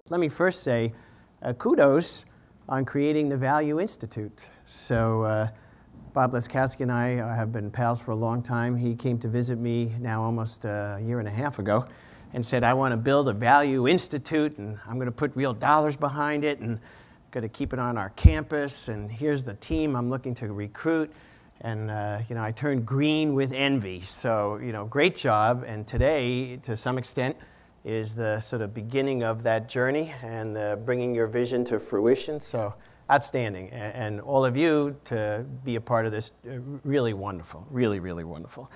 Let me first say kudos on creating the Value Institute. So Bob Leskowski and I have been pals for a long time. He came to visit me now almost a year and a half ago and said, I want to build a Value Institute, and I'm going to put real dollars behind it, and going to keep it on our campus, and here's the team I'm looking to recruit. And I turned green with envy. So great job. And today, to some extent, is the sort of beginning of that journey and bringing your vision to fruition. So outstanding. And all of you to be a part of this, really wonderful, really, really wonderful.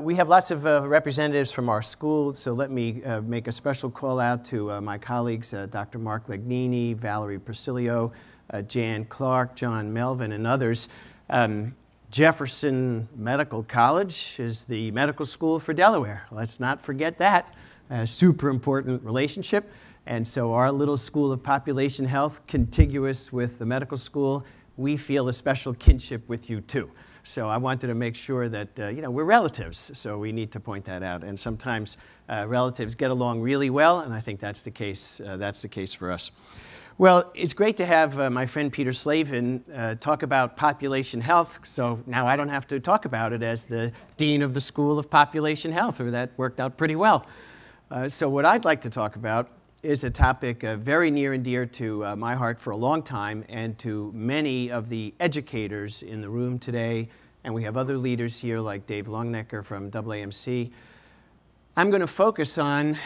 We have lots of representatives from our school, so let me make a special call out to my colleagues, Dr. Mark Legnini, Valerie Persilio, Jan Clark, John Melvin, and others. Jefferson Medical College is the medical school for Delaware. Let's not forget that. A super important relationship. And so our little school of population health, contiguous with the medical school, we feel a special kinship with you too. So I wanted to make sure that we're relatives, so we need to point that out. And sometimes relatives get along really well, and I think that's the case. That's the case for us. Well, it's great to have my friend Peter Slavin talk about population health. So now I don't have to talk about it as the dean of the School of Population Health, or that worked out pretty well. So what I'd like to talk about is a topic very near and dear to my heart for a long time, and to many of the educators in the room today, and we have other leaders here like Dave Longnecker from AAMC. I'm going to focus on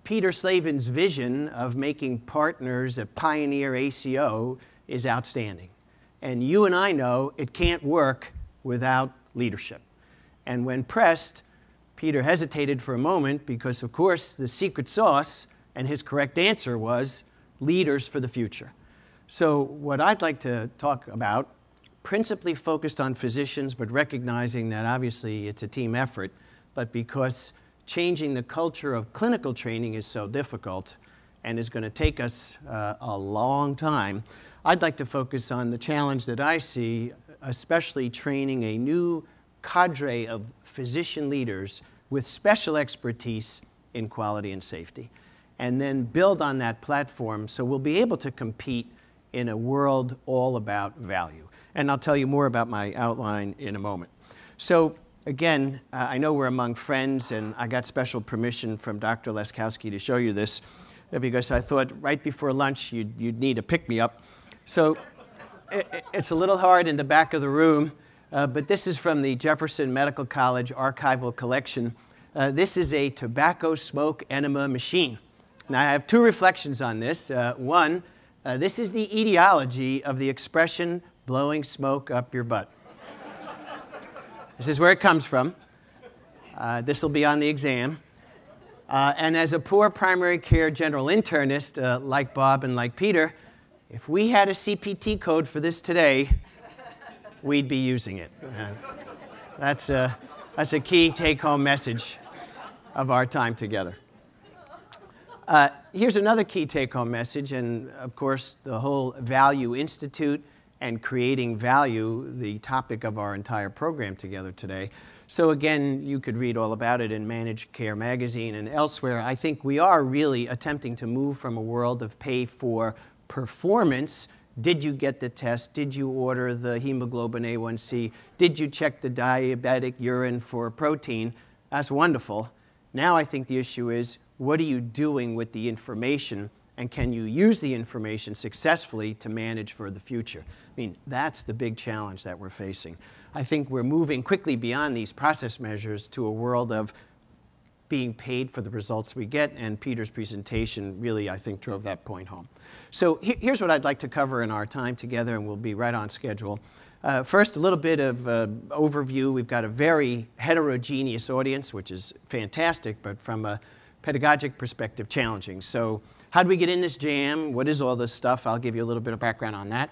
Peter Slavin's vision of making partners a pioneer ACO is outstanding. And you and I know it can't work without leadership. And when pressed, Peter hesitated for a moment because, of course, the secret sauce and his correct answer was leaders for the future. So what I'd like to talk about, principally focused on physicians, but recognizing that obviously it's a team effort, but because changing the culture of clinical training is so difficult and is going to take us a long time, I'd like to focus on the challenge that I see, especially training a new cadre of physician leaders with special expertise in quality and safety, and then build on that platform so we'll be able to compete in a world all about value. And I'll tell you more about my outline in a moment. So again, I know we're among friends, and I got special permission from Dr. Leskowski to show you this because I thought right before lunch you'd need a pick-me-up. So it's a little hard in the back of the room, but this is from the Jefferson Medical College archival collection. This is a tobacco smoke enema machine. Now, I have two reflections on this. One, this is the etiology of the expression, blowing smoke up your butt. This is where it comes from. This will be on the exam. And as a poor primary care general internist, like Bob and like Peter, if we had a CPT code for this today, we'd be using it. That's a key take-home message of our time together. Here's another key take-home message, and of course, the whole Value Institute and creating value, the topic of our entire program together today. So again, you could read all about it in Managed Care Magazine and elsewhere. I think we are really attempting to move from a world of pay for performance. Did you get the test? Did you order the hemoglobin A1C? Did you check the diabetic urine for protein? That's wonderful. Now I think the issue is, what are you doing with the information, and can you use the information successfully to manage for the future? I mean, that's the big challenge that we're facing. I think we're moving quickly beyond these process measures to a world of being paid for the results we get, and Peter's presentation really, I think, drove that point home. So here's what I'd like to cover in our time together, and we'll be right on schedule. First, a little bit of overview. We've got a very heterogeneous audience, which is fantastic, but from a pedagogic perspective, challenging. So how do we get in this jam? What is all this stuff? I'll give you a little bit of background on that.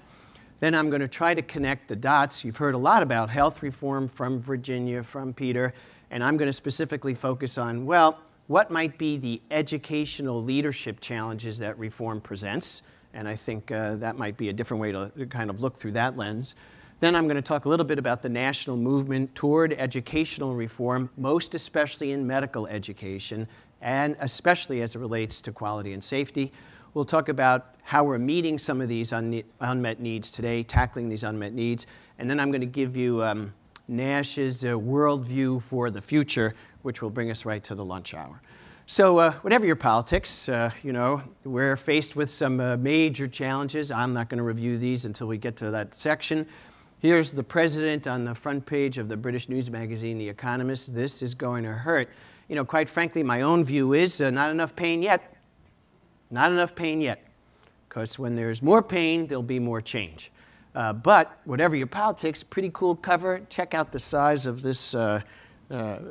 Then I'm going to try to connect the dots. You've heard a lot about health reform from Virginia, from Peter, and I'm going to specifically focus on, well, what might be the educational leadership challenges that reform presents? And I think that might be a different way to kind of look through that lens. Then I'm going to talk a little bit about the national movement toward educational reform, most especially in medical education, and especially as it relates to quality and safety. We'll talk about how we're meeting some of these unmet needs today, tackling these unmet needs, and then I'm going to give you Nash's worldview for the future, which will bring us right to the lunch hour. So whatever your politics, you know, we're faced with some major challenges. I'm not going to review these until we get to that section. Here's the president on the front page of the British news magazine, The Economist. This is going to hurt. You know, quite frankly, my own view is not enough pain yet. Not enough pain yet. Because when there's more pain, there'll be more change. But whatever your politics, pretty cool cover. Check out the size of this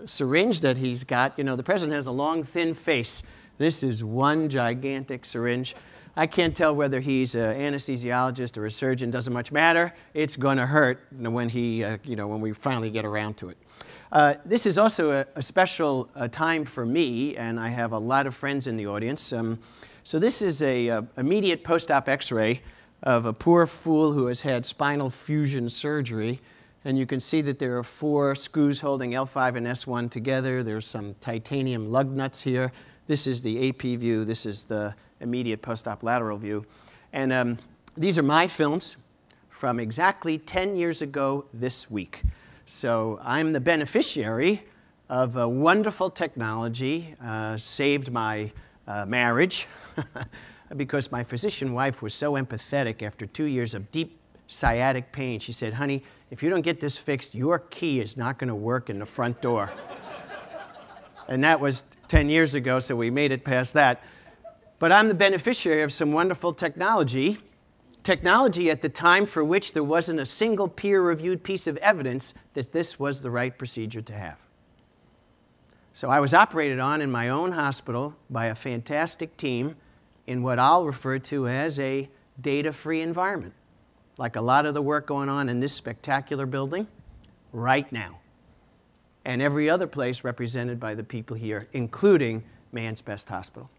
syringe that he's got. You know, the president has a long, thin face. This is one gigantic syringe. I can't tell whether he's an anesthesiologist or a surgeon. Doesn't much matter. It's going to hurt when when we finally get around to it. This is also a special time for me, and I have a lot of friends in the audience. So this is a immediate post-op X-ray of a poor fool who has had spinal fusion surgery. And you can see that there are 4 screws holding L5 and S1 together. There's some titanium lug nuts here. This is the AP view. This is the immediate post-op lateral view. And these are my films from exactly 10 years ago this week. So I'm the beneficiary of a wonderful technology, saved my marriage, because my physician wife was so empathetic after 2 years of deep sciatic pain. She said, honey, if you don't get this fixed, your key is not going to work in the front door. And that was 10 years ago, so we made it past that. But I'm the beneficiary of some wonderful technology at the time for which there wasn't a single peer-reviewed piece of evidence that this was the right procedure to have. So I was operated on in my own hospital by a fantastic team in what I'll refer to as a data-free environment, like a lot of the work going on in this spectacular building right now, and every other place represented by the people here, including Man's Best Hospital.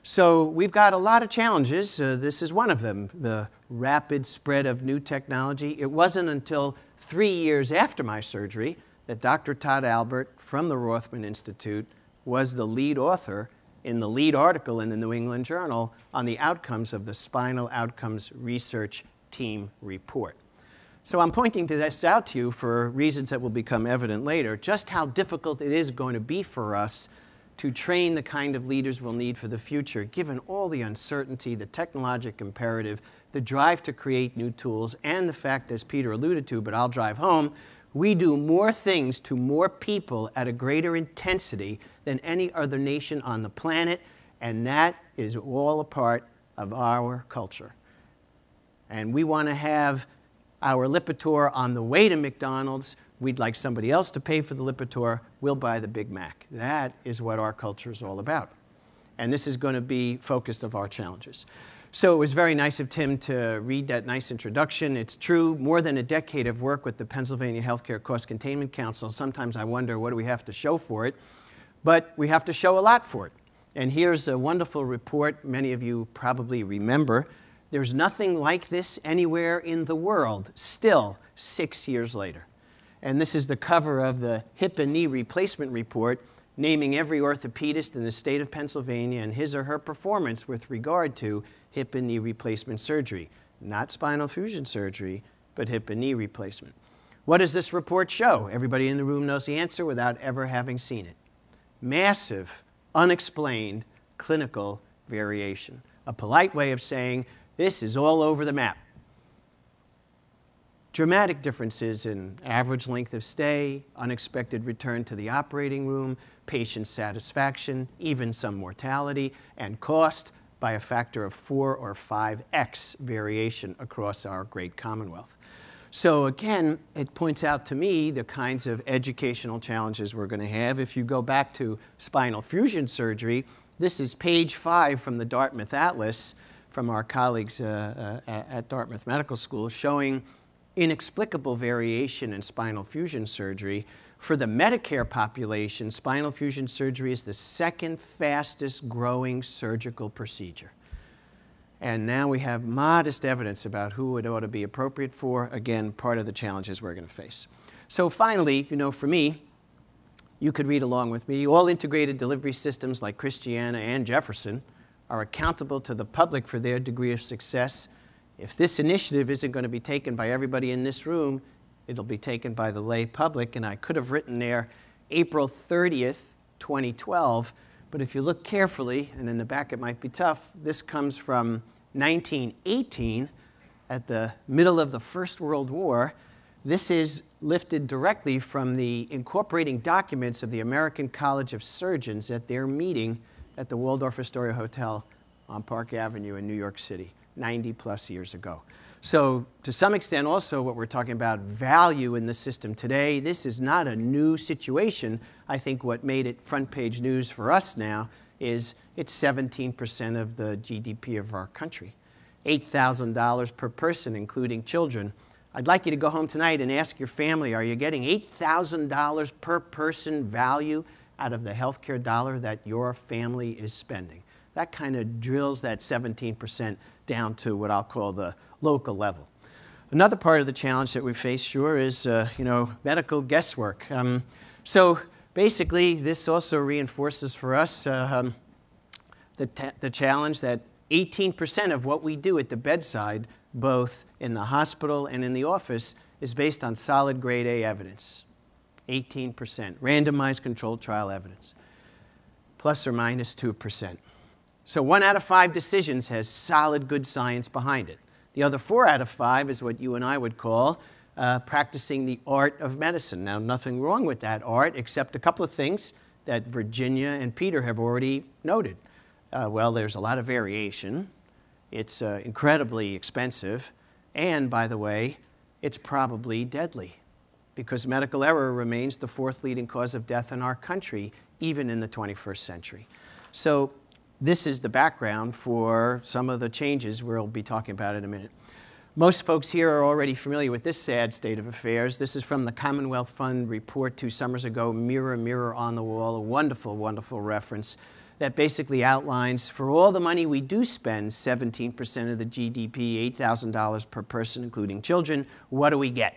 So we've got a lot of challenges. This is one of them, the rapid spread of new technology. It wasn't until 3 years after my surgery that Dr. Todd Albert from the Rothman Institute was the lead author in the lead article in the New England Journal on the outcomes of the Spinal Outcomes Research Team report. So I'm pointing this out to you for reasons that will become evident later, just how difficult it is going to be for us to train the kind of leaders we'll need for the future, given all the uncertainty, the technologic imperative, the drive to create new tools, and the fact, as Peter alluded to, but I'll drive home, we do more things to more people at a greater intensity than any other nation on the planet, and that is all a part of our culture. And we want to have our Lipitor on the way to McDonald's. We'd like somebody else to pay for the Lipitor. We'll buy the Big Mac. That is what our culture is all about. And this is going to be focus of our challenges. So it was very nice of Tim to read that nice introduction. It's true, more than a decade of work with the Pennsylvania Healthcare Cost Containment Council. Sometimes I wonder, what do we have to show for it? But we have to show a lot for it. And here's a wonderful report many of you probably remember. There's nothing like this anywhere in the world, still 6 years later. And this is the cover of the hip and knee replacement report, naming every orthopedist in the state of Pennsylvania and his or her performance with regard to hip and knee replacement surgery. Not spinal fusion surgery, but hip and knee replacement. What does this report show? Everybody in the room knows the answer without ever having seen it. Massive, unexplained clinical variation. A polite way of saying this is all over the map. Dramatic differences in average length of stay, unexpected return to the operating room, patient satisfaction, even some mortality, and cost by a factor of 4 or 5x variation across our great Commonwealth. So again, it points out to me the kinds of educational challenges we're going to have. If you go back to spinal fusion surgery, this is page 5 from the Dartmouth Atlas from our colleagues at Dartmouth Medical School, showing inexplicable variation in spinal fusion surgery. For the Medicare population, spinal fusion surgery is the second fastest growing surgical procedure. And now we have modest evidence about who it ought to be appropriate for. Again, part of the challenges we're going to face. So finally, for me, you could read along with me. All integrated delivery systems like Christiana and Jefferson are accountable to the public for their degree of success. If this initiative isn't going to be taken by everybody in this room, it'll be taken by the lay public. And I could have written there April 30th, 2012. But if you look carefully, and in the back it might be tough, this comes from 1918, at the middle of the First World War. This is lifted directly from the incorporating documents of the American College of Surgeons at their meeting at the Waldorf Astoria Hotel on Park Avenue in New York City, 90+ years ago. So to some extent also what we're talking about, value in the system today, this is not a new situation. I think what made it front page news for us now is it's 17% of the GDP of our country, $8,000 per person, including children. I'd like you to go home tonight and ask your family, are you getting $8,000 per person value out of the healthcare dollar that your family is spending? That kind of drills that 17% down to what I'll call the local level. Another part of the challenge that we face, sure, is medical guesswork. So basically, this also reinforces for us the challenge that 18% of what we do at the bedside, both in the hospital and in the office, is based on solid grade A evidence. 18%, randomized controlled trial evidence, plus or minus 2%. So 1 out of 5 decisions has solid good science behind it. The other 4 out of 5 is what you and I would call practicing the art of medicine. Now, nothing wrong with that art, except a couple of things that Virginia and Peter have already noted. Well, there's a lot of variation. It's incredibly expensive. And, by the way, it's probably deadly, because medical error remains the 4th leading cause of death in our country, even in the 21st century. So this is the background for some of the changes we'll be talking about in a minute. Most folks here are already familiar with this sad state of affairs. This is from the Commonwealth Fund report 2 summers ago, Mirror, Mirror on the Wall, a wonderful, wonderful reference that basically outlines for all the money we do spend, 17% of the GDP, $8,000 per person, including children, what do we get?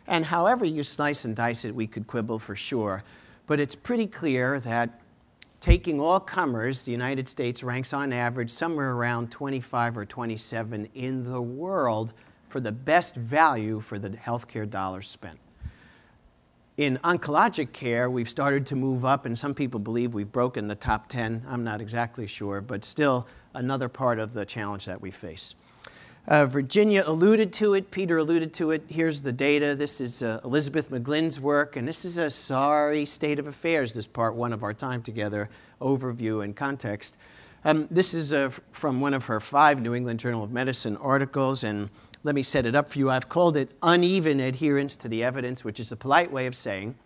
And however you slice and dice it, we could quibble for sure. But it's pretty clear that taking all comers, the United States ranks on average somewhere around 25 or 27 in the world for the best value for the healthcare dollars spent. In oncologic care, we've started to move up, and some people believe we've broken the top 10. I'm not exactly sure, but still another part of the challenge that we face. Virginia alluded to it, Peter alluded to it. Here's the data. This is Elizabeth McGlynn's work, and this is a sorry state of affairs, this part 1 of our time together, overview and context. This is from one of her 5 New England Journal of Medicine articles, and let me set it up for you. I've called it uneven adherence to the evidence, which is a polite way of saying,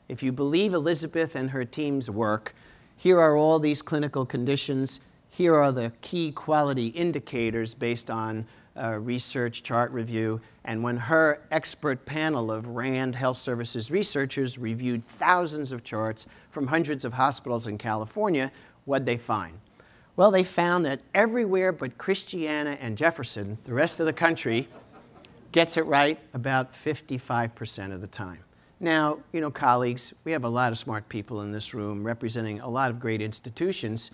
if you believe Elizabeth and her team's work, here are all these clinical conditions. Here are the key quality indicators based on research chart review. And when her expert panel of RAND Health Services researchers reviewed thousands of charts from hundreds of hospitals in California, what'd they find? Well, they found that everywhere but Christiana and Jefferson, the rest of the country gets it right about 55% of the time. Now, colleagues, we have a lot of smart people in this room representing a lot of great institutions.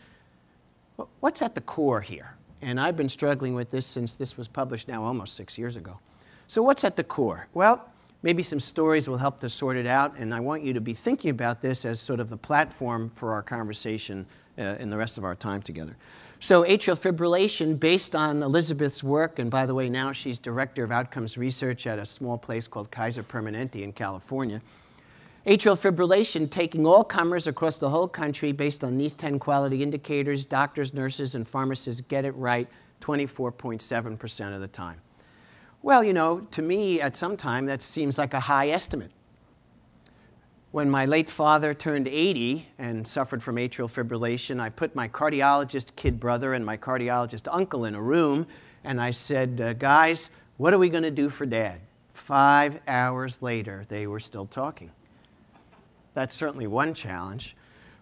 What's at the core here? And I've been struggling with this since this was published now almost 6 years ago. So what's at the core? Well, maybe some stories will help to sort it out, and I want you to be thinking about this as sort of the platform for our conversation in the rest of our time together. So atrial fibrillation, based on Elizabeth's work, and by the way, now she's Director of Outcomes Research at a small place called Kaiser Permanente in California. Atrial fibrillation, taking all comers across the whole country based on these 10 quality indicators, doctors, nurses, and pharmacists get it right 24.7% of the time. Well, to me, at some time, that seems like a high estimate. When my late father turned 80 and suffered from atrial fibrillation, I put my cardiologist kid brother and my cardiologist uncle in a room, and I said, guys, what are we going to do for Dad? 5 hours later, they were still talking. That's certainly one challenge.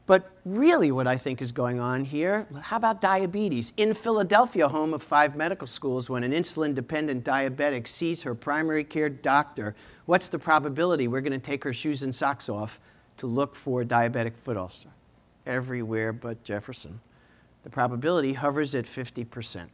But really what I think is going on here, how about diabetes? In Philadelphia, home of 5 medical schools, when an insulin-dependent diabetic sees her primary care doctor, what's the probability we're going to take her shoes and socks off to look for diabetic foot ulcer? Everywhere but Jefferson. The probability hovers at 50%.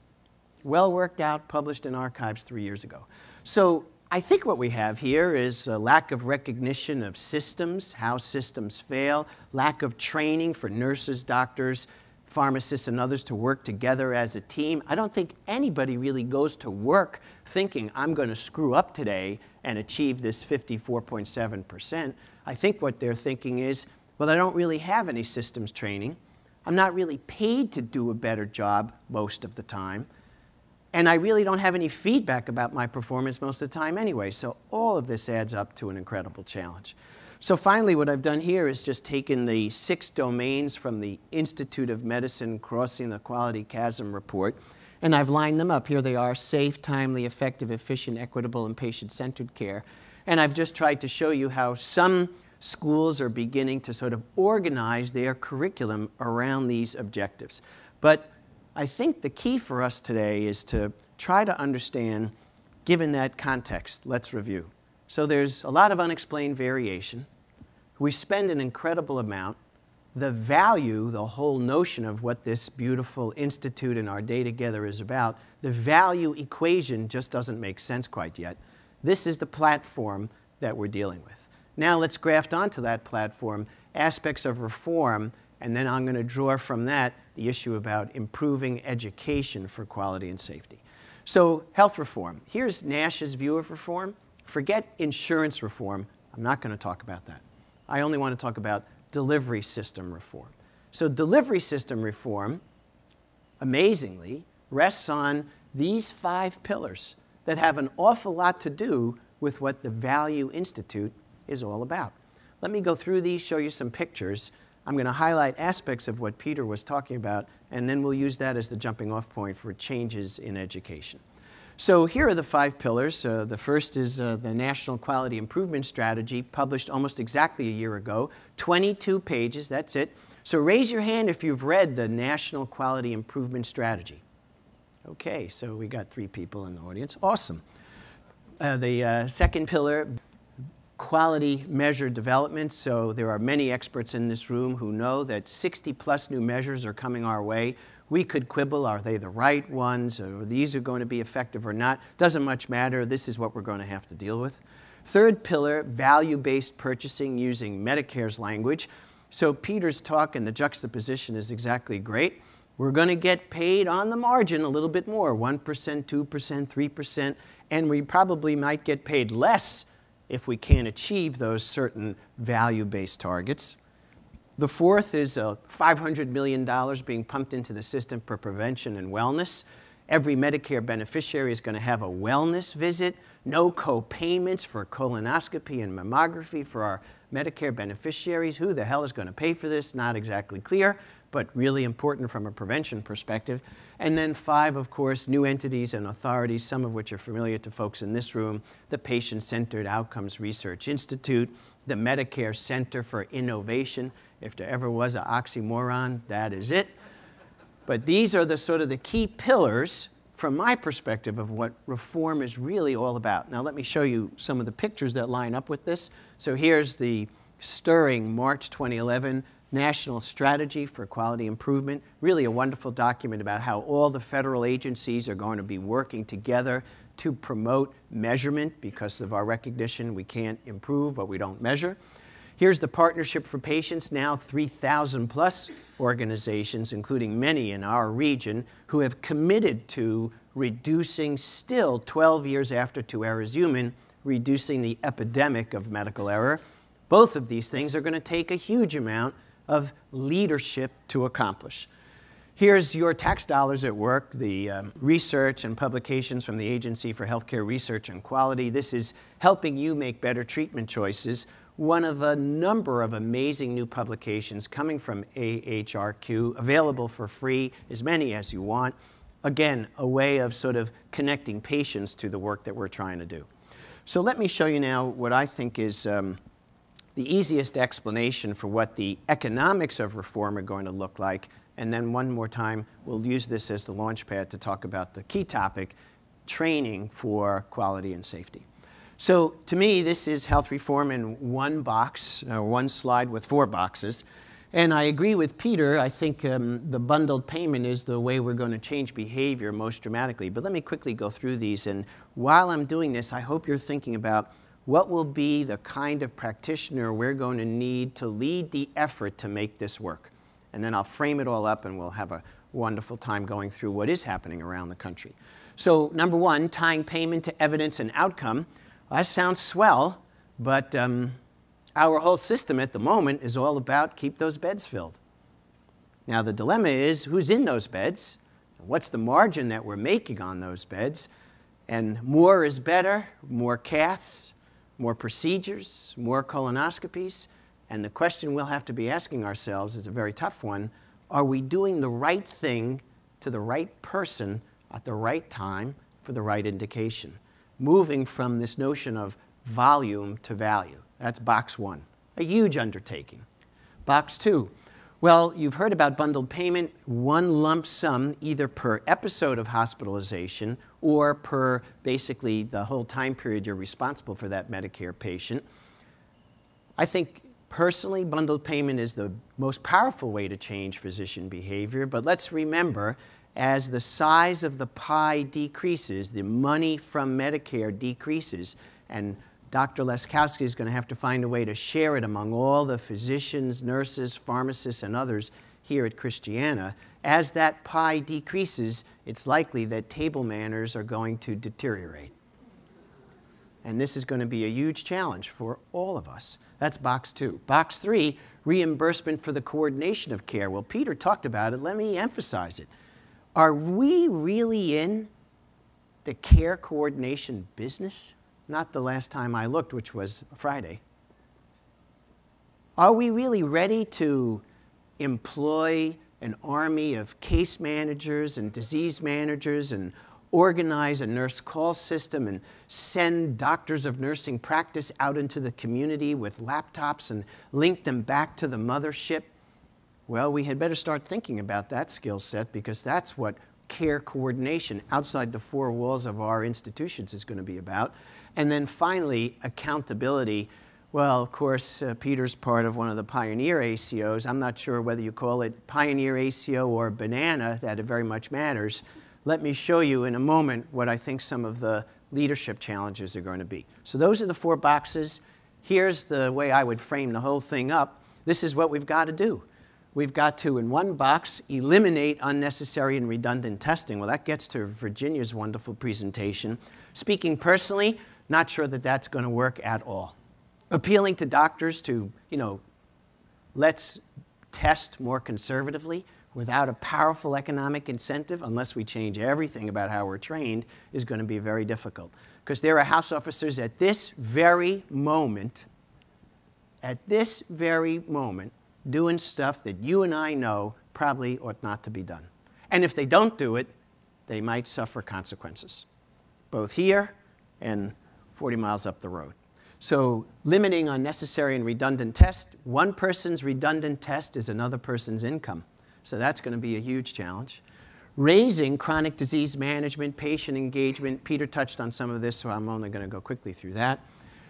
Well worked out, published in archives 3 years ago. So I think what we have here is a lack of recognition of systems, how systems fail, lack of training for nurses, doctors, pharmacists, and others to work together as a team. I don't think anybody really goes to work thinking, I'm going to screw up today and achieve this 54.7%. I think what they're thinking is, well, I don't really have any systems training. I'm not really paid to do a better job most of the time. And I really don't have any feedback about my performance most of the time anyway. So all of this adds up to an incredible challenge. So finally, what I've done here is just taken the 6 domains from the Institute of Medicine Crossing the Quality Chasm report, and I've lined them up. Here they are: safe, timely, effective, efficient, equitable, and patient-centered care. And I've just tried to show you how some schools are beginning to sort of organize their curriculum around these objectives. But I think the key for us today is to try to understand, given that context, let's review. So there's a lot of unexplained variation. We spend an incredible amount. The value, the whole notion of what this beautiful institute and our day together is about, the value equation just doesn't make sense quite yet. This is the platform that we're dealing with. Now let's graft onto that platform aspects of reform, and then I'm going to draw from that the issue about improving education for quality and safety. So health reform. Here's Nash's view of reform. Forget insurance reform. I'm not going to talk about that. I only want to talk about delivery system reform. So delivery system reform, amazingly, rests on these 5 pillars that have an awful lot to do with what the Value Institute is all about. Let me go through these, show you some pictures. I'm going to highlight aspects of what Peter was talking about, and then we'll use that as the jumping off point for changes in education. So here are the 5 pillars. The first is the National Quality Improvement Strategy, published almost exactly a year ago. 22 pages, that's it. So raise your hand if you've read the National Quality Improvement Strategy. Okay, so we got 3 people in the audience. Awesome. The second pillar, quality measure development. So there are many experts in this room who know that 60+ new measures are coming our way. We could quibble, are they the right ones, or these are going to be effective or not? Doesn't much matter. This is what we're going to have to deal with. Third pillar, value-based purchasing using Medicare's language. So Peter's talk and the juxtaposition is exactly great. We're going to get paid on the margin a little bit more, 1%, 2%, 3%, and we probably might get paid less if we can't achieve those certain value-based targets. The fourth is $500 million being pumped into the system for prevention and wellness. Every Medicare beneficiary is going to have a wellness visit, no co-payments for colonoscopy and mammography for our Medicare beneficiaries. Who the hell is going to pay for this? Not exactly clear, but really important from a prevention perspective. And then 5, of course, new entities and authorities, some of which are familiar to folks in this room: the Patient-Centered Outcomes Research Institute, the Medicare Center for Innovation. If there ever was an oxymoron, that is it. But these are the sort of the key pillars, from my perspective, of what reform is really all about. Now let me show you some of the pictures that line up with this. So here's the stirring March 2011 National Strategy for Quality Improvement, really a wonderful document about how all the federal agencies are going to be working together to promote measurement. Because of our recognition, we can't improve what we don't measure. Here's the Partnership for Patients, now 3,000+ organizations, including many in our region, who have committed to reducing, still 12 years after two errors human, reducing the epidemic of medical error. Both of these things are going to take a huge amount of leadership to accomplish. Here's your tax dollars at work, the research and publications from the Agency for Healthcare Research and Quality. This is helping you make better treatment choices. One of a number of amazing new publications coming from AHRQ, available for free, as many as you want. Again, a way of sort of connecting patients to the work that we're trying to do. So let me show you now what I think is the easiest explanation for what the economics of reform are going to look like. And then one more time, we'll use this as the launch pad to talk about the key topic, training for quality and safety. So to me, this is health reform in one box, one slide with 4 boxes. And I agree with Peter. I think the bundled payment is the way we're going to change behavior most dramatically. But let me quickly go through these. And while I'm doing this, I hope you're thinking about what will be the kind of practitioner we're going to need to lead the effort to make this work. And then I'll frame it all up, and we'll have a wonderful time going through what is happening around the country. So number 1, tying payment to evidence and outcome. That sounds swell, but our whole system at the moment is all about keep those beds filled. Now the dilemma is who's in those beds, what's the margin that we're making on those beds, and more is better, more caths, more procedures, more colonoscopies, and the question we'll have to be asking ourselves is a very tough one. Are we doing the right thing to the right person at the right time for the right indication? Moving from this notion of volume to value. That's box 1, a huge undertaking. Box 2, well, you've heard about bundled payment, one lump sum either per episode of hospitalization or per basically the whole time period you're responsible for that Medicare patient. I think personally, bundled payment is the most powerful way to change physician behavior, but let's remember, as the size of the pie decreases, the money from Medicare decreases, and Dr. Leskowski is going to have to find a way to share it among all the physicians, nurses, pharmacists, and others here at Christiana. As that pie decreases, it's likely that table manners are going to deteriorate. And this is going to be a huge challenge for all of us. That's box 2. Box 3, reimbursement for the coordination of care. Well, Peter talked about it. Let me emphasize it. Are we really in the care coordination business? Not the last time I looked, which was Friday. Are we really ready to employ an army of case managers and disease managers and organize a nurse call system and send doctors of nursing practice out into the community with laptops and link them back to the mothership? Well, we had better start thinking about that skill set, because that's what care coordination outside the 4 walls of our institutions is going to be about. And then finally, accountability. Well, of course, Peter's part of one of the Pioneer ACOs. I'm not sure whether you call it Pioneer ACO or Banana, that it very much matters. Let me show you in a moment what I think some of the leadership challenges are going to be. So those are the 4 boxes. Here's the way I would frame the whole thing up. This is what we've got to do. We've got to, in one box, eliminate unnecessary and redundant testing. Well, that gets to Virginia's wonderful presentation. Speaking personally, not sure that that's going to work at all. Appealing to doctors to, let's test more conservatively without a powerful economic incentive, unless we change everything about how we're trained, is going to be very difficult. Because there are house officers at this very moment, doing stuff that you and I know probably ought not to be done. And if they don't do it, they might suffer consequences, both here and 40 miles up the road. So limiting unnecessary and redundant tests. One person's redundant test is another person's income. So that's going to be a huge challenge. Raising chronic disease management, patient engagement. Peter touched on some of this, so I'm only going to go quickly through that.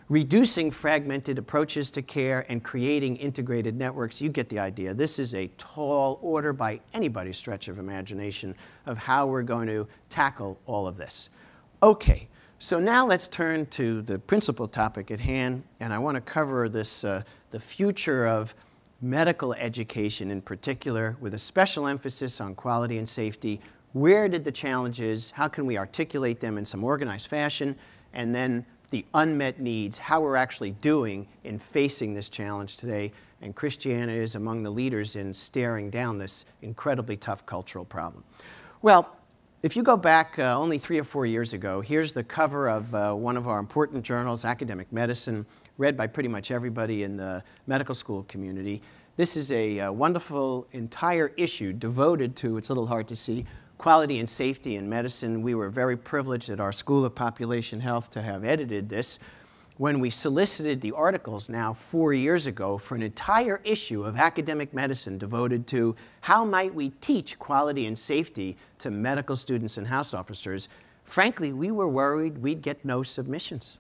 Reducing fragmented approaches to care and creating integrated networks. You get the idea. This is a tall order by anybody's stretch of imagination of how we're going to tackle all of this. Okay, so now let's turn to the principal topic at hand, and I want to cover this, the future of medical education in particular, with a special emphasis on quality and safety. Where did the challenges, how can we articulate them in some organized fashion, and then the unmet needs, how we're actually doing in facing this challenge today. And Christiana is among the leaders in staring down this incredibly tough cultural problem. Well, if you go back only 3 or 4 years ago, here's the cover of one of our important journals, Academic Medicine, read by pretty much everybody in the medical school community. This is a wonderful entire issue devoted to, it's a little hard to see, quality and safety in medicine. We were very privileged at our School of Population Health to have edited this. when we solicited the articles now 4 years ago for an entire issue of academic medicine devoted to how might we teach quality and safety to medical students and house officers, frankly, we were worried we'd get no submissions.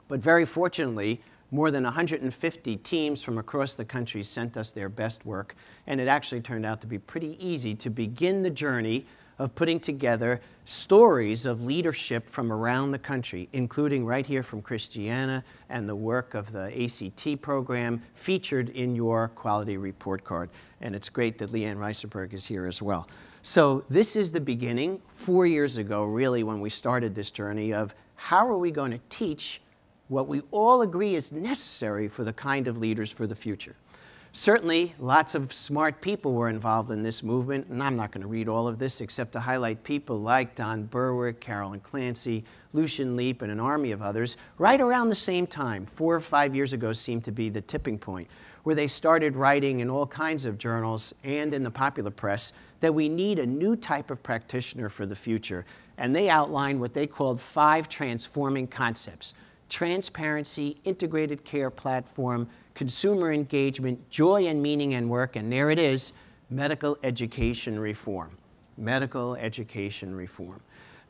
But very fortunately, more than 150 teams from across the country sent us their best work, and it actually turned out to be pretty easy to begin the journey of putting together stories of leadership from around the country, including right here from Christiana and the work of the ACT program featured in your quality report card. And it's great that Leanne Reisenberg is here as well. So this is the beginning, 4 years ago, really, when we started this journey of how are we going to teach what we all agree is necessary for the kind of leaders for the future. Certainly, lots of smart people were involved in this movement, and I'm not going to read all of this except to highlight people like Don Berwick, Carolyn Clancy, Lucian Leap, and an army of others, right around the same time, 4 or 5 years ago seemed to be the tipping point, where they started writing in all kinds of journals and in the popular press that we need a new type of practitioner for the future. And they outlined what they called 5 transforming concepts: transparency, integrated care platform, consumer engagement, joy and meaning in work, and there it is, medical education reform. Medical education reform.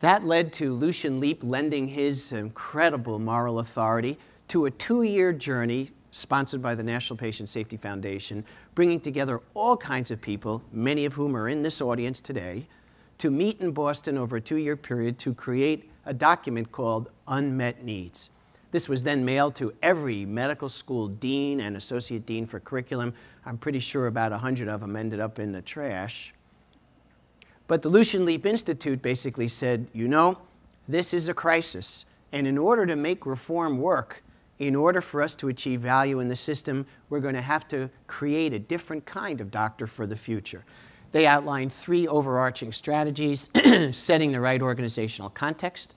That led to Lucian Leap lending his incredible moral authority to a 2-year journey sponsored by the National Patient Safety Foundation, bringing together all kinds of people, many of whom are in this audience today, to meet in Boston over a 2-year period to create a document called Unmet Needs. This was then mailed to every medical school dean and associate dean for curriculum. I'm pretty sure about 100 of them ended up in the trash. But the Lucian Leap Institute basically said, you know, this is a crisis. And in order to make reform work, in order for us to achieve value in the system, we're going to have to create a different kind of doctor for the future. They outlined 3 overarching strategies: setting the right organizational context.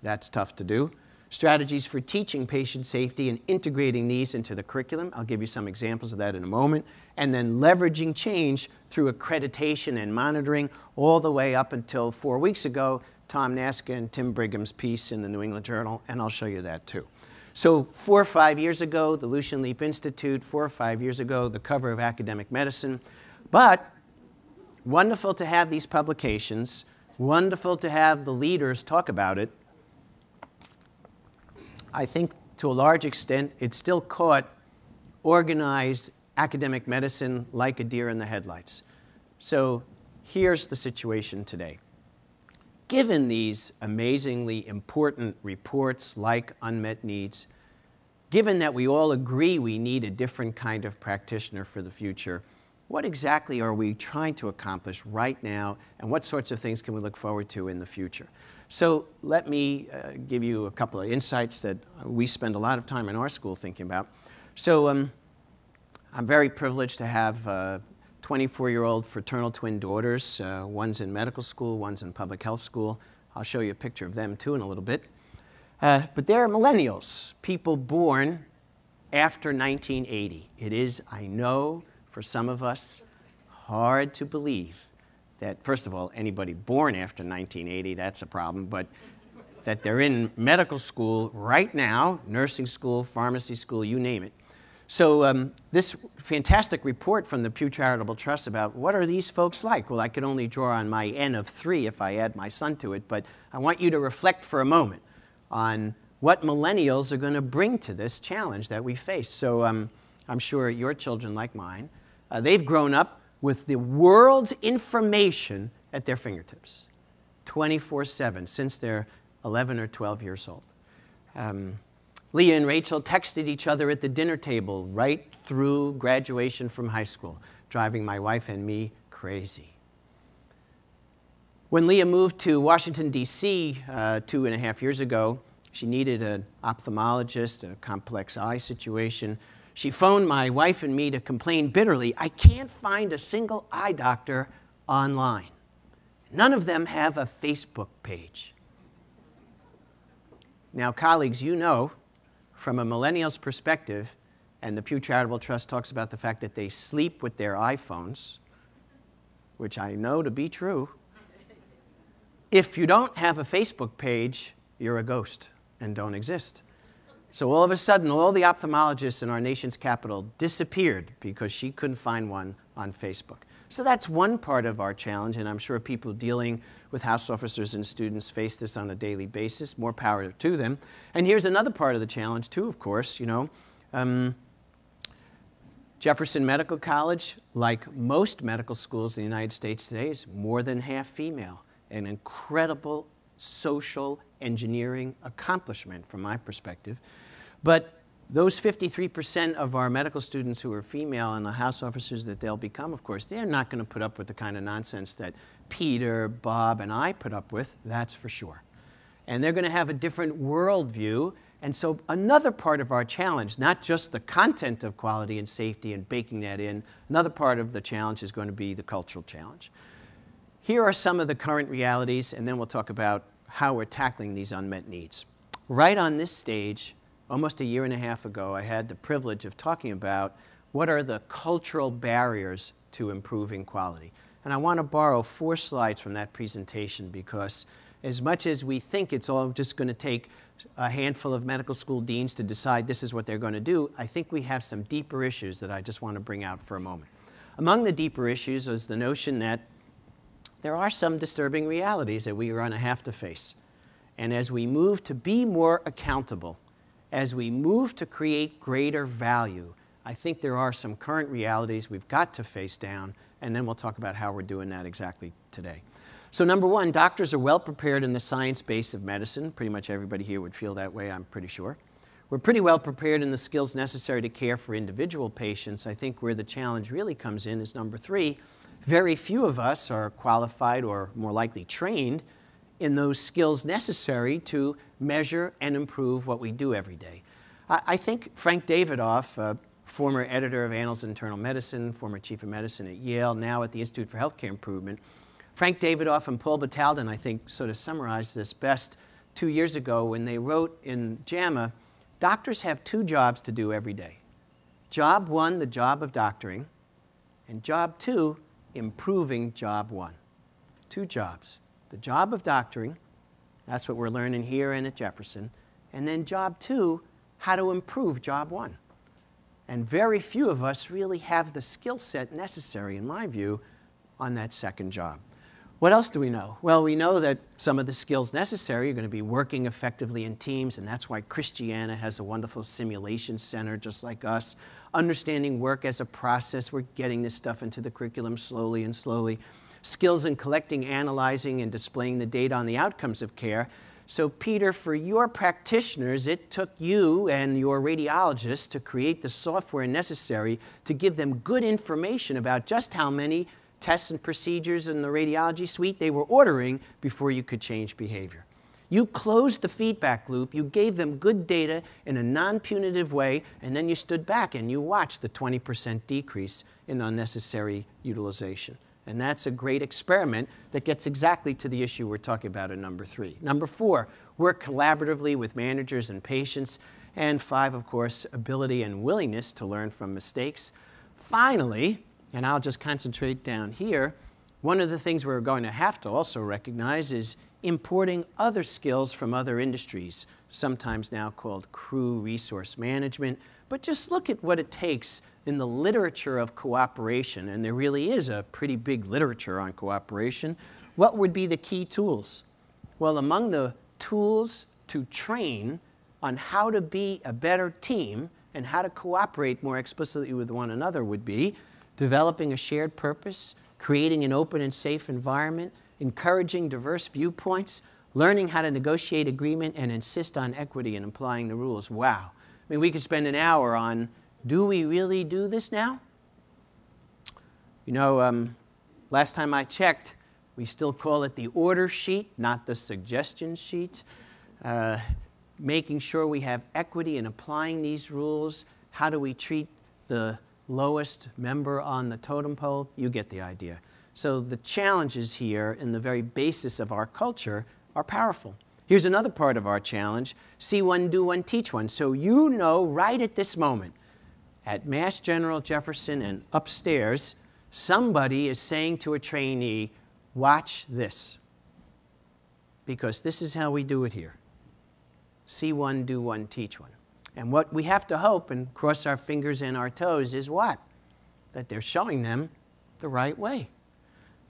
That's tough to do. Strategies for teaching patient safety and integrating these into the curriculum. I'll give you some examples of that in a moment. And then leveraging change through accreditation and monitoring all the way up until 4 weeks ago, Tom Naska and Tim Brigham's piece in the New England Journal, and I'll show you that too. So 4 or 5 years ago, the Lucian Leap Institute, 4 or 5 years ago, the cover of Academic Medicine. But wonderful to have these publications, wonderful to have the leaders talk about it. I think to a large extent, it still caught organized academic medicine like a deer in the headlights. So here's the situation today. Given these amazingly important reports like Unmet Needs, given that we all agree we need a different kind of practitioner for the future, what exactly are we trying to accomplish right now, and what sorts of things can we look forward to in the future? So let me give you a couple of insights that we spend a lot of time in our school thinking about. So I'm very privileged to have 24-year-old fraternal twin daughters. One's in medical school, one's in public health school. I'll show you a picture of them too in a little bit. But they're millennials, people born after 1980. It is, I know, for some of us, hard to believe that, first of all, anybody born after 1980, that's a problem, but that they're in medical school right now, nursing school, pharmacy school, you name it. So this fantastic report from the Pew Charitable Trust about what are these folks like? Well, I could only draw on my N of 3 if I add my son to it, but I want you to reflect for a moment on what millennials are going to bring to this challenge that we face. So I'm sure your children, like mine, they've grown up with the world's information at their fingertips, 24/7, since they're 11 or 12 years old. Leah and Rachel texted each other at the dinner table right through graduation from high school, driving my wife and me crazy. When Leah moved to Washington, D.C. 2.5 years ago, she needed an ophthalmologist, a complex eye situation. She phoned my wife and me to complain bitterly, I can't find a single eye doctor online. None of them have a Facebook page. Now, colleagues, you know, from a millennial's perspective, and the Pew Charitable Trust talks about the fact that they sleep with their iPhones, which I know to be true. If you don't have a Facebook page, you're a ghost and don't exist. So all of a sudden, all the ophthalmologists in our nation's capital disappeared because she couldn't find one on Facebook. So that's one part of our challenge, and I'm sure people dealing with house officers and students face this on a daily basis. More power to them. And here's another part of the challenge, too, of course. Jefferson Medical College, like most medical schools in the United States today, is more than half female. An incredible social engineering accomplishment from my perspective. But those 53% of our medical students who are female and the house officers that they'll become, of course, they're not going to put up with the kind of nonsense that Peter, Bob, and I put up with, that's for sure. And they're going to have a different worldview. And so another part of our challenge, not just the content of quality and safety and baking that in, another part of the challenge is going to be the cultural challenge. Here are some of the current realities, and then we'll talk about how we're tackling these unmet needs. Right on this stage, almost a year and a half ago, I had the privilege of talking about what are the cultural barriers to improving quality. And I want to borrow 4 slides from that presentation because as much as we think it's all just going to take a handful of medical school deans to decide this is what they're going to do, I think we have some deeper issues that I just want to bring out for a moment. Among the deeper issues is the notion that there are some disturbing realities that we are going to have to face. And as we move to be more accountable, as we move to create greater value, I think there are some current realities we've got to face down, and then we'll talk about how we're doing that exactly today. So number one, doctors are well prepared in the science base of medicine. Pretty much everybody here would feel that way, I'm pretty sure. We're pretty well prepared in the skills necessary to care for individual patients. I think where the challenge really comes in is number 3. Very few of us are qualified or more likely trained in those skills necessary to measure and improve what we do every day. I think Frank Davidoff, former editor of Annals of Internal Medicine, former chief of medicine at Yale, now at the Institute for Healthcare Improvement, Frank Davidoff and Paul Batalden, I think, sort of summarized this best 2 years ago when they wrote in JAMA, doctors have 2 jobs to do every day. Job 1, the job of doctoring, and job 2, improving job 1. 2 jobs. The job of doctoring, that's what we're learning here and at Jefferson, and then job 2, how to improve job 1. And very few of us really have the skill set necessary, in my view, on that second job. What else do we know? Well, we know that some of the skills necessary are going to be working effectively in teams, and that's why Christiana has a wonderful simulation center just like us. Understanding work as a process, we're getting this stuff into the curriculum slowly and slowly. Skills in collecting, analyzing, and displaying the data on the outcomes of care. So Peter, for your practitioners, it took you and your radiologists to create the software necessary to give them good information about just how many tests and procedures in the radiology suite they were ordering before you could change behavior. You closed the feedback loop, you gave them good data in a non-punitive way, and then you stood back and you watched the 20% decrease in unnecessary utilization. And that's a great experiment that gets exactly to the issue we're talking about in number 3. Number 4, work collaboratively with managers and patients. And 5, of course, ability and willingness to learn from mistakes. Finally, and I'll just concentrate down here, one of the things we're going to have to also recognize is importing other skills from other industries, sometimes now called crew resource management. But just look at what it takes in the literature of cooperation, and there really is a pretty big literature on cooperation. What would be the key tools? Well, among the tools to train on how to be a better team and how to cooperate more explicitly with one another would be developing a shared purpose, creating an open and safe environment, encouraging diverse viewpoints, learning how to negotiate agreement and insist on equity and applying the rules. Wow. I mean, we could spend an hour on, do we really do this now? You know, last time I checked, we still call it the order sheet, not the suggestion sheet. Making sure we have equity in applying these rules. How do we treat the lowest member on the totem pole? You get the idea. So the challenges here in the very basis of our culture are powerful. Here's another part of our challenge. See one, do one, teach one. So you know right at this moment, at Mass General, Jefferson, and upstairs, somebody is saying to a trainee, watch this. Because this is how we do it here. See one, do one, teach one. And what we have to hope and cross our fingers and our toes is what? That they're showing them the right way.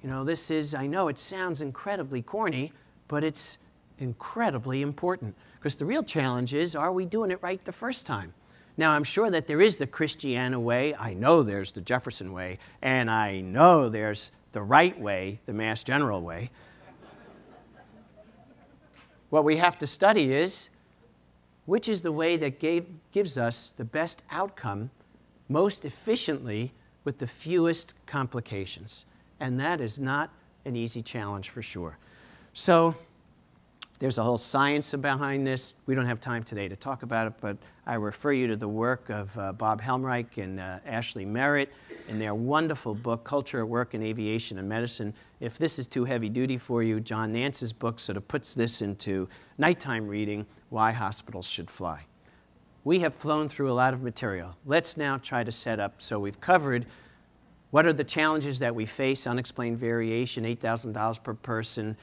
You know, this is, I know it sounds incredibly corny, but it's incredibly important. Because the real challenge is, are we doing it right the first time? Now, I'm sure that there is the Christiana way. I know there's the Jefferson way. And I know there's the right way, the Mass General way. What we have to study is, which is the way that gives us the best outcome most efficiently with the fewest complications. And that is not an easy challenge for sure. So there's a whole science behind this. We don't have time today to talk about it, but I refer you to the work of Bob Helmreich and Ashley Merritt in their wonderful book, Culture at Work in Aviation and Medicine. If this is too heavy duty for you, John Nance's book sort of puts this into nighttime reading, Why Hospitals Should Fly. We have flown through a lot of material. Let's now try to set up, so we've covered what are the challenges that we face, unexplained variation, $8,000 per person,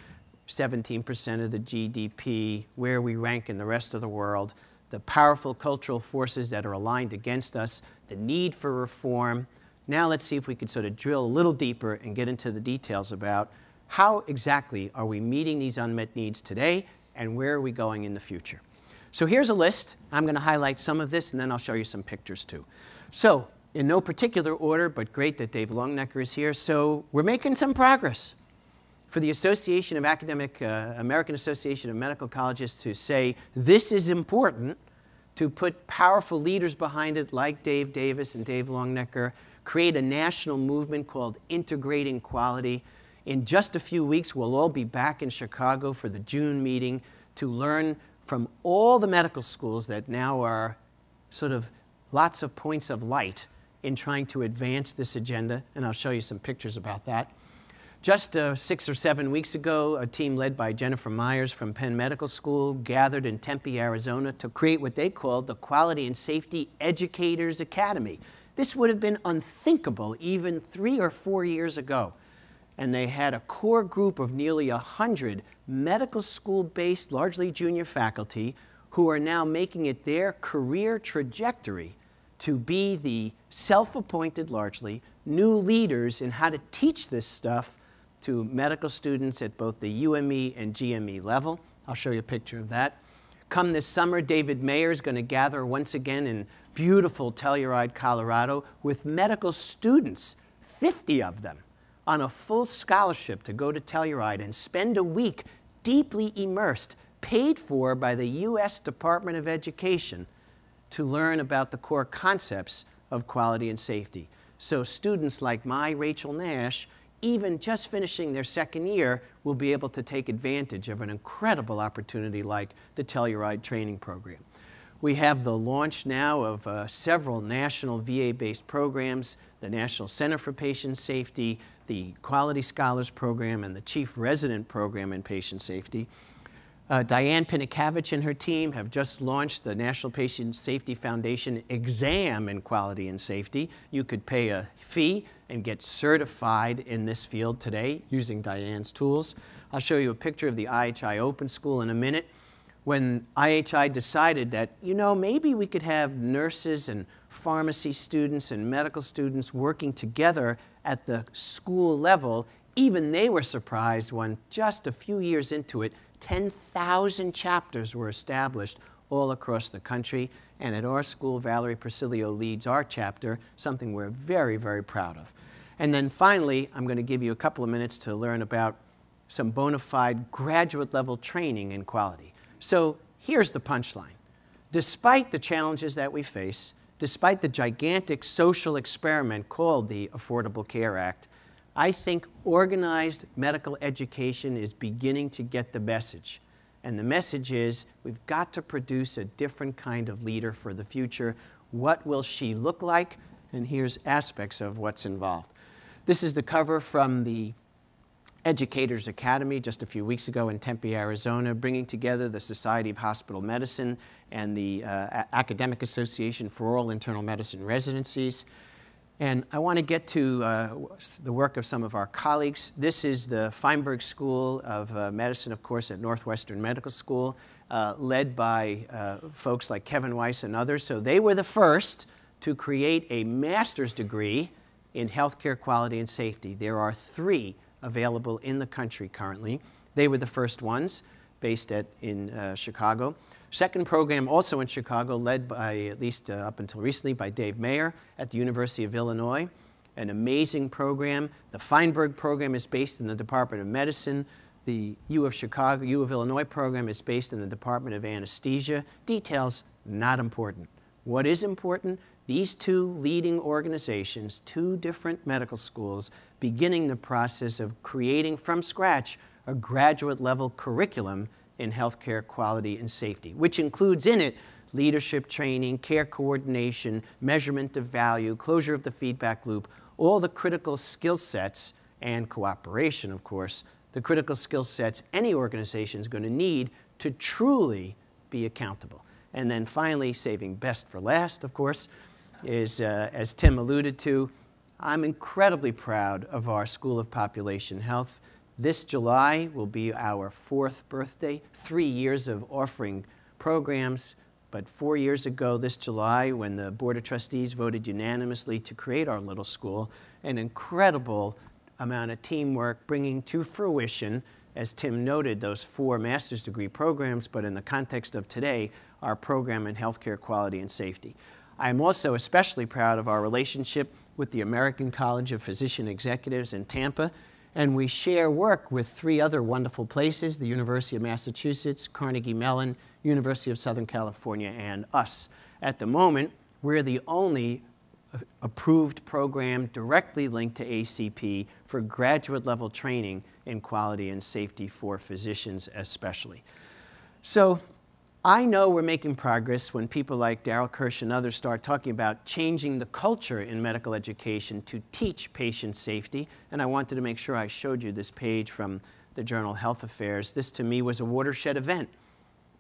17% of the GDP, where we rank in the rest of the world, the powerful cultural forces that are aligned against us, the need for reform. Now let's see if we could sort of drill a little deeper and get into the details about how exactly are we meeting these unmet needs today and where are we going in the future. So here's a list. I'm going to highlight some of this and then I'll show you some pictures too. So in no particular order, but great that Dave Longnecker is here. So we're making some progress. For the Association of American Association of Medical Colleges to say this is important, to put powerful leaders behind it like Dave Davis and Dave Longnecker, create a national movement called Integrating Quality. In just a few weeks, we'll all be back in Chicago for the June meeting to learn from all the medical schools that now are sort of lots of points of light in trying to advance this agenda, and I'll show you some pictures about that. Just 6 or 7 weeks ago, a team led by Jennifer Myers from Penn Medical School gathered in Tempe, Arizona to create what they called the Quality and Safety Educators Academy. This would have been unthinkable even 3 or 4 years ago. And they had a core group of nearly 100 medical school-based, largely junior faculty who are now making it their career trajectory to be the self-appointed, largely, new leaders in how to teach this stuff to medical students at both the UME and GME level. I'll show you a picture of that. Come this summer, David Mayer is going to gather once again in beautiful Telluride, Colorado, with medical students, 50 of them, on a full scholarship to go to Telluride and spend a week deeply immersed, paid for by the U.S. Department of Education, to learn about the core concepts of quality and safety. So students like my Rachel Nash, even just finishing their second year, will be able to take advantage of an incredible opportunity like the Telluride training program. We have the launch now of several national VA-based programs, the National Center for Patient Safety, the Quality Scholars Program, and the Chief Resident Program in Patient Safety. Diane Pinikavich and her team have just launched the National Patient Safety Foundation exam in quality and safety. You could pay a fee and get certified in this field today using Diane's tools. I'll show you a picture of the IHI Open School in a minute. When IHI decided that, you know, maybe we could have nurses and pharmacy students and medical students working together at the school level, even they were surprised when just a few years into it, 10,000 chapters were established all across the country. And at our school, Valerie Persilio leads our chapter, something we're very, very proud of. And then finally, I'm going to give you a couple of minutes to learn about some bona fide graduate level training in quality. So here's the punchline. Despite the challenges that we face, despite the gigantic social experiment called the Affordable Care Act, I think organized medical education is beginning to get the message. And the message is we've got to produce a different kind of leader for the future. What will she look like? And here's aspects of what's involved. This is the cover from the Educators Academy just a few weeks ago in Tempe, Arizona, bringing together the Society of Hospital Medicine and the Academic Association for All Internal Medicine Residencies. And I want to get to the work of some of our colleagues. This is the Feinberg School of Medicine, of course, at Northwestern Medical School. led by folks like Kevin Weiss and others. So they were the first to create a master's degree in healthcare quality and safety. There are 3 available in the country currently. They were the first ones, based in Chicago. Second program also in Chicago, led by, at least up until recently, by Dave Mayer at the University of Illinois. An amazing program. The Feinberg program is based in the Department of Medicine. The U of Chicago, U of Illinois program is based in the Department of Anesthesia. Details, not important. What is important? These 2 leading organizations, 2 different medical schools, beginning the process of creating from scratch a graduate level curriculum in healthcare quality and safety, which includes in it leadership training, care coordination, measurement of value, closure of the feedback loop, all the critical skill sets, and cooperation, of course, the critical skill sets any organization is going to need to truly be accountable. And then finally, saving best for last, of course, is, as Tim alluded to, I'm incredibly proud of our School of Population Health. This July will be our 4th birthday, 3 years of offering programs. But 4 years ago this July, when the Board of Trustees voted unanimously to create our little school, an incredible amount of teamwork bringing to fruition, as Tim noted, those 4 master's degree programs, but in the context of today, our program in healthcare quality and safety. I'm also especially proud of our relationship with the American College of Physician Executives in Tampa, and we share work with 3 other wonderful places, the University of Massachusetts, Carnegie Mellon, University of Southern California, and us. At the moment, we're the only approved program directly linked to ACP for graduate level training in quality and safety for physicians especially. So I know we're making progress when people like Darryl Kirsch and others start talking about changing the culture in medical education to teach patient safety. And I wanted to make sure I showed you this page from the journal Health Affairs. This, to me, was a watershed event.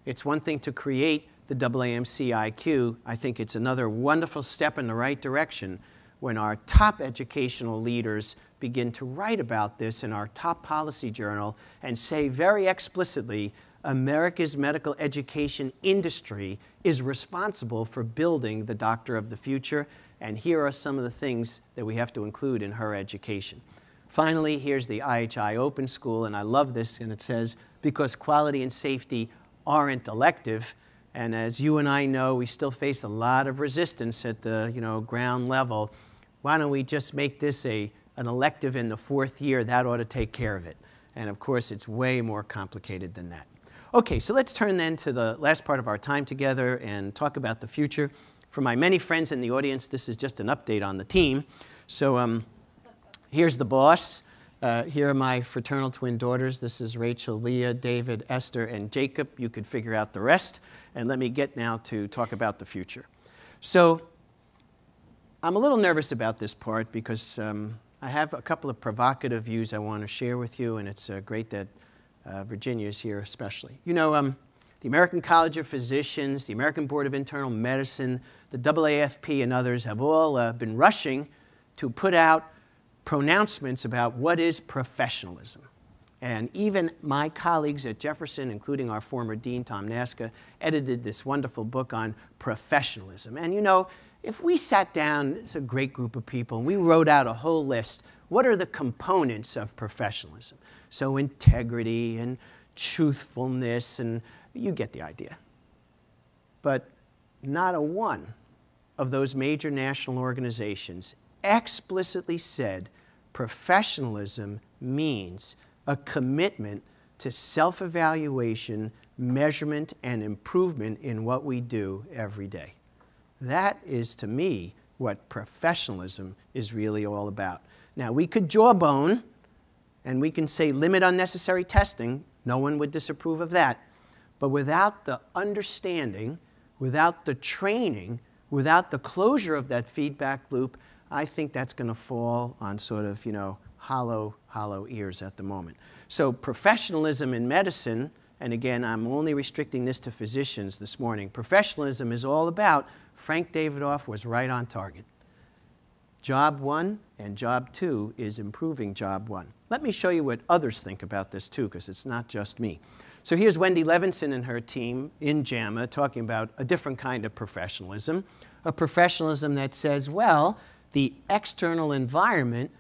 It's one thing to create the AAMC IQ. I think it's another wonderful step in the right direction when our top educational leaders begin to write about this in our top policy journal and say very explicitly, America's medical education industry is responsible for building the doctor of the future, and here are some of the things that we have to include in her education. Finally, here's the IHI Open School, and I love this, and it says, because quality and safety aren't elective, and as you and I know, we still face a lot of resistance at the ground level. Why don't we just make this an elective in the 4th year? That ought to take care of it. And of course, it's way more complicated than that. Okay, so let's turn then to the last part of our time together and talk about the future. For my many friends in the audience, this is just an update on the team. So here's the boss. Here are my fraternal twin daughters. This is Rachel, Leah, David, Esther, and Jacob. You could figure out the rest. And let me get now to talk about the future. So I'm a little nervous about this part because I have a couple of provocative views I want to share with you, and it's great that Virginia is here especially. You know, the American College of Physicians, the American Board of Internal Medicine, the AAFP, and others have all been rushing to put out pronouncements about what is professionalism. And even my colleagues at Jefferson, including our former dean, Tom Naska, edited this wonderful book on professionalism. And you know, if we sat down, it's a great group of people, and we wrote out a whole list, what are the components of professionalism? So integrity and truthfulness, and you get the idea. But not a one of those major national organizations explicitly said professionalism means a commitment to self-evaluation, measurement, and improvement in what we do every day. That is, to me, what professionalism is really all about. Now, we could jawbone, and we can say limit unnecessary testing. No one would disapprove of that. But without the understanding, without the training, without the closure of that feedback loop, I think that's going to fall on sort of, hollow ears at the moment. So professionalism in medicine, and again, I'm only restricting this to physicians this morning, professionalism is all about, Frank Davidoff was right on target. Job 1 and job 2 is improving job 1. Let me show you what others think about this too, because it's not just me. So here's Wendy Levinson and her team in JAMA talking about a different kind of professionalism, a professionalism that says, well, the external environment,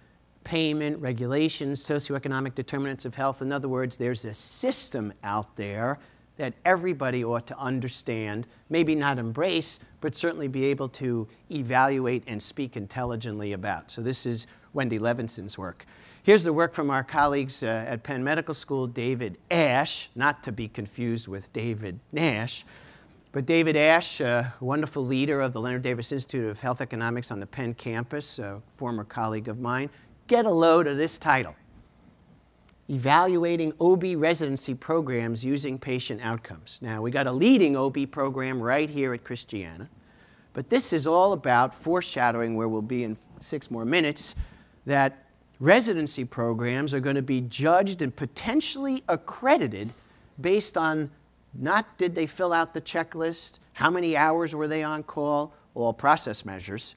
payment, regulations, socioeconomic determinants of health, in other words, there's a system out there that everybody ought to understand, maybe not embrace, but certainly be able to evaluate and speak intelligently about. So this is Wendy Levinson's work. Here's the work from our colleagues at Penn Medical School, David Ash, not to be confused with David Nash, but David Ash, a wonderful leader of the Leonard Davis Institute of Health Economics on the Penn campus, a former colleague of mine. Get a load of this title: Evaluating OB Residency Programs Using Patient Outcomes. Now, we got a leading OB program right here at Christiana, but this is all about foreshadowing, where we'll be in 6 more minutes, that residency programs are going to be judged and potentially accredited based on not did they fill out the checklist, how many hours were they on call, all process measures,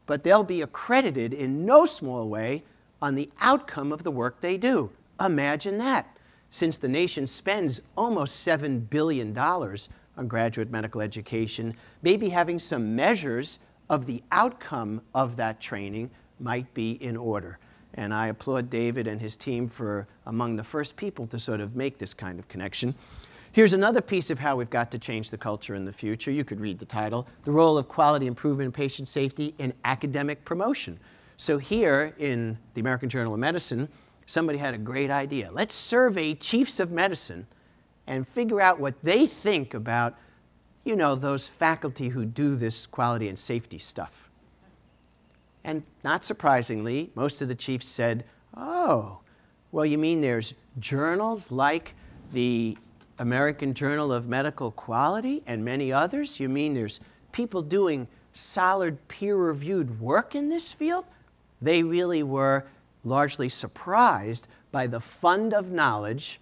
but they'll be accredited in no small way on the outcome of the work they do. Imagine that. Since the nation spends almost $7 billion on graduate medical education, maybe having some measures of the outcome of that training might be in order. And I applaud David and his team for among the first people to sort of make this kind of connection. Here's another piece of how we've got to change the culture in the future. You could read the title, The Role of Quality Improvement in Patient Safety in Academic Promotion. So here in the American Journal of Medicine, somebody had a great idea. Let's survey chiefs of medicine and figure out what they think about, you know, those faculty who do this quality and safety stuff. And not surprisingly, most of the chiefs said, oh, well, you mean there's journals like the American Journal of Medical Quality and many others? You mean there's people doing solid peer-reviewed work in this field? They really were largely surprised by the fund of knowledge,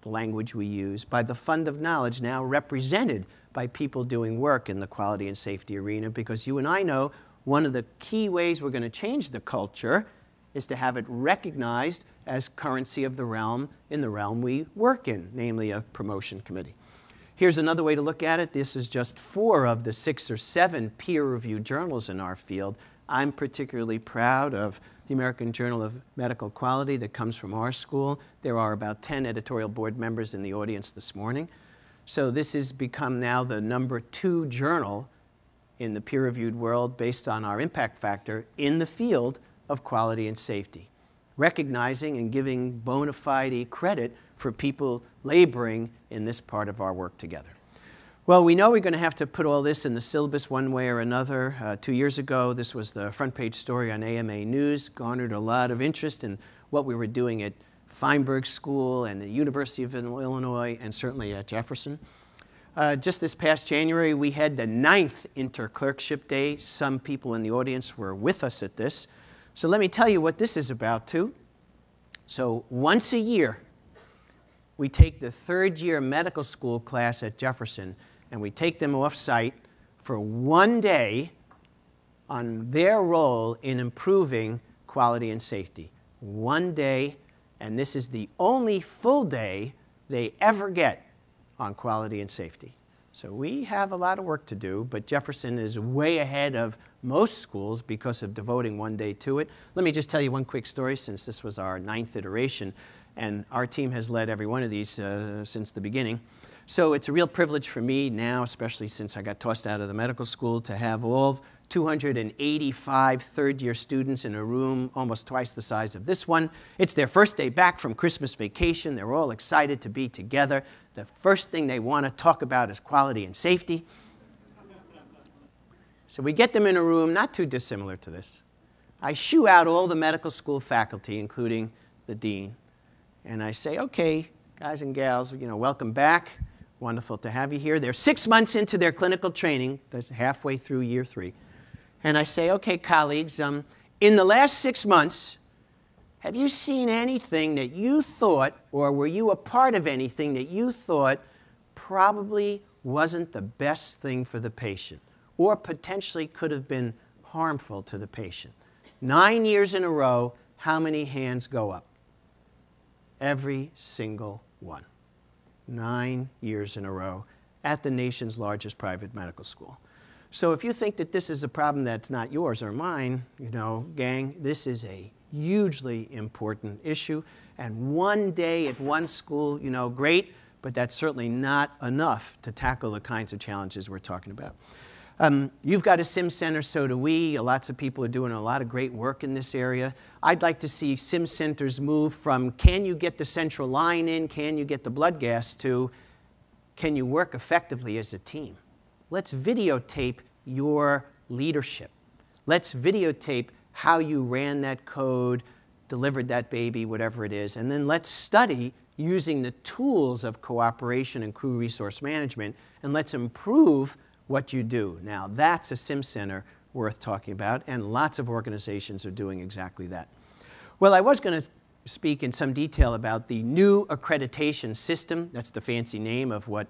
the language we use, by the fund of knowledge now represented by people doing work in the quality and safety arena, because you and I know one of the key ways we're going to change the culture is to have it recognized as currency of the realm in the realm we work in, namely a promotion committee. Here's another way to look at it. This is just 4 of the 6 or 7 peer-reviewed journals in our field. I'm particularly proud of the American Journal of Medical Quality that comes from our school. There are about 10 editorial board members in the audience this morning. So this has become now the #2 journal in the peer-reviewed world based on our impact factor in the field of quality and safety, recognizing and giving bona fide credit for people laboring in this part of our work together. Well, we know we're going to have to put all this in the syllabus one way or another. 2 years ago, this was the front page story on AMA News, garnered a lot of interest in what we were doing at Feinberg School and the University of Illinois, and certainly at Jefferson. Just this past January, we had the 9th Interclerkship Day. Some people in the audience were with us at this. So let me tell you what this is about, too. So once a year, we take the 3rd-year medical school class at Jefferson, and we take them off-site for 1 day on their role in improving quality and safety. 1 day, and this is the only full day they ever get on quality and safety. So we have a lot of work to do, but Jefferson is way ahead of most schools because of devoting 1 day to it. Let me just tell you one quick story, since this was our 9th iteration, and our team has led every one of these since the beginning. So it's a real privilege for me now, especially since I got tossed out of the medical school, to have all 285 third-year students in a room almost twice the size of this one. It's their first day back from Christmas vacation. They're all excited to be together. The first thing they want to talk about is quality and safety. So we get them in a room not too dissimilar to this. I shoo out all the medical school faculty, including the dean, and I say, okay, guys and gals, welcome back. Wonderful to have you here. They're 6 months into their clinical training. That's halfway through year 3. And I say, okay, colleagues, in the last 6 months, have you seen anything that you thought, or were you a part of anything that you thought probably wasn't the best thing for the patient, or potentially could have been harmful to the patient? 9 years in a row, how many hands go up? Every single one. 9 years in a row at the nation's largest private medical school. So if you think that this is a problem that's not yours or mine, you know, gang, this is a hugely important issue. And one day at one school, you know, great, but that's certainly not enough to tackle the kinds of challenges we're talking about. You've got a sim center, so do we. Lots of people are doing a lot of great work in this area. I'd like to see sim centers move from can you get the central line in, can you get the blood gas, to can you work effectively as a team. Let's videotape your leadership. Let's videotape how you ran that code, delivered that baby, whatever it is, and then let's study using the tools of cooperation and crew resource management, and let's improve what you do. Now, that's a sim center worth talking about, and lots of organizations are doing exactly that. Well, I was going to speak in some detail about the new accreditation system. That's the fancy name of what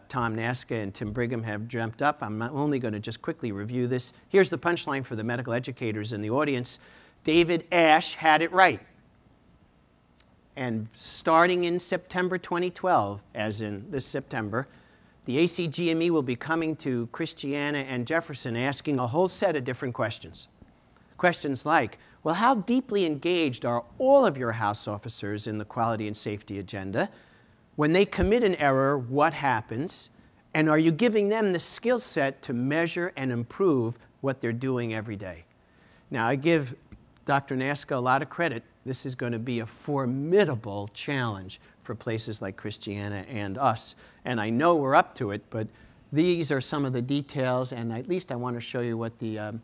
Tom Naska and Tim Brigham have dreamt up. I'm only going to just quickly review this. Here's the punchline for the medical educators in the audience. David Ash had it right. And starting in September 2012, as in this September, the ACGME will be coming to Christiana and Jefferson asking a whole set of different questions. Questions like, well, how deeply engaged are all of your house officers in the quality and safety agenda? When they commit an error, what happens? And are you giving them the skill set to measure and improve what they're doing every day? Now, I give Dr. Naska a lot of credit. This is going to be a formidable challenge for places like Christiana and us. And I know we're up to it, but these are some of the details, and at least I want to show you what the,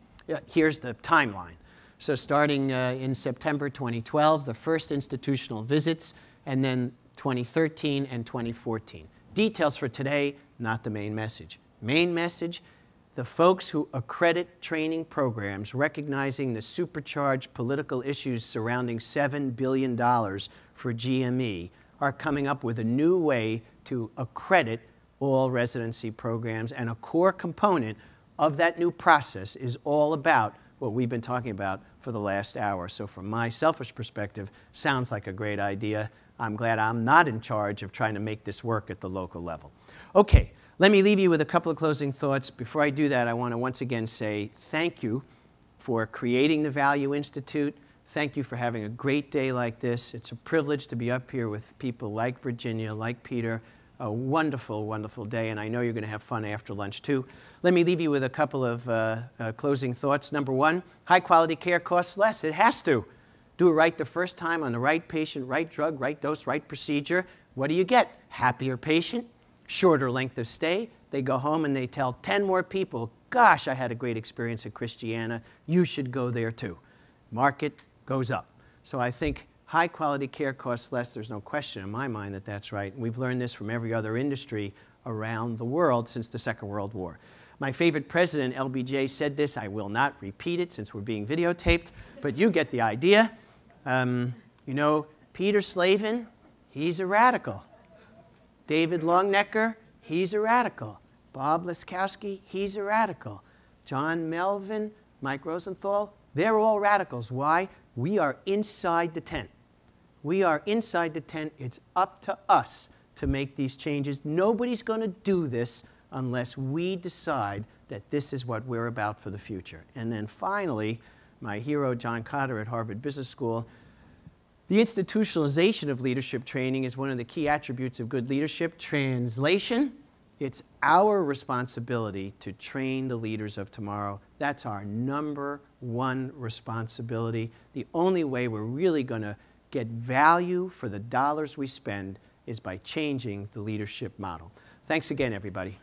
here's the timeline. So starting in September 2012, the first institutional visits, and then 2013 and 2014. Details for today, not the main message. Main message, the folks who accredit training programs recognizing the supercharged political issues surrounding $7 billion for GME are coming up with a new way to accredit all residency programs, and a core component of that new process is all about what we've been talking about for the last hour. So from my selfish perspective, sounds like a great idea. I'm glad I'm not in charge of trying to make this work at the local level. Okay, let me leave you with a couple of closing thoughts. Before I do that, I want to once again say thank you for creating the Value Institute. Thank you for having a great day like this. It's a privilege to be up here with people like Virginia, like Peter. A wonderful, wonderful day, and I know you're going to have fun after lunch too. Let me leave you with a couple of closing thoughts. Number one, high-quality care costs less. It has to. Do it right the first time on the right patient, right drug, right dose, right procedure. What do you get? Happier patient, shorter length of stay. They go home and they tell 10 more people, gosh, I had a great experience at Christiana. You should go there too. Market goes up. So I think high-quality care costs less. There's no question in my mind that that's right. And we've learned this from every other industry around the world since the Second World War. My favorite president, LBJ, said this. I will not repeat it since we're being videotaped, but you get the idea. You know, Peter Slavin, he's a radical. David Longnecker, he's a radical. Bob Laskowski, he's a radical. John Melvin, Mike Rosenthal, they're all radicals. Why? We are inside the tent. We are inside the tent. It's up to us to make these changes. Nobody's going to do this unless we decide that this is what we're about for the future. And then finally, my hero, John Cotter at Harvard Business School, the institutionalization of leadership training is one of the key attributes of good leadership. Translation, it's our responsibility to train the leaders of tomorrow. That's our number one responsibility. The only way we're really going to get value for the dollars we spend is by changing the leadership model. Thanks again, everybody.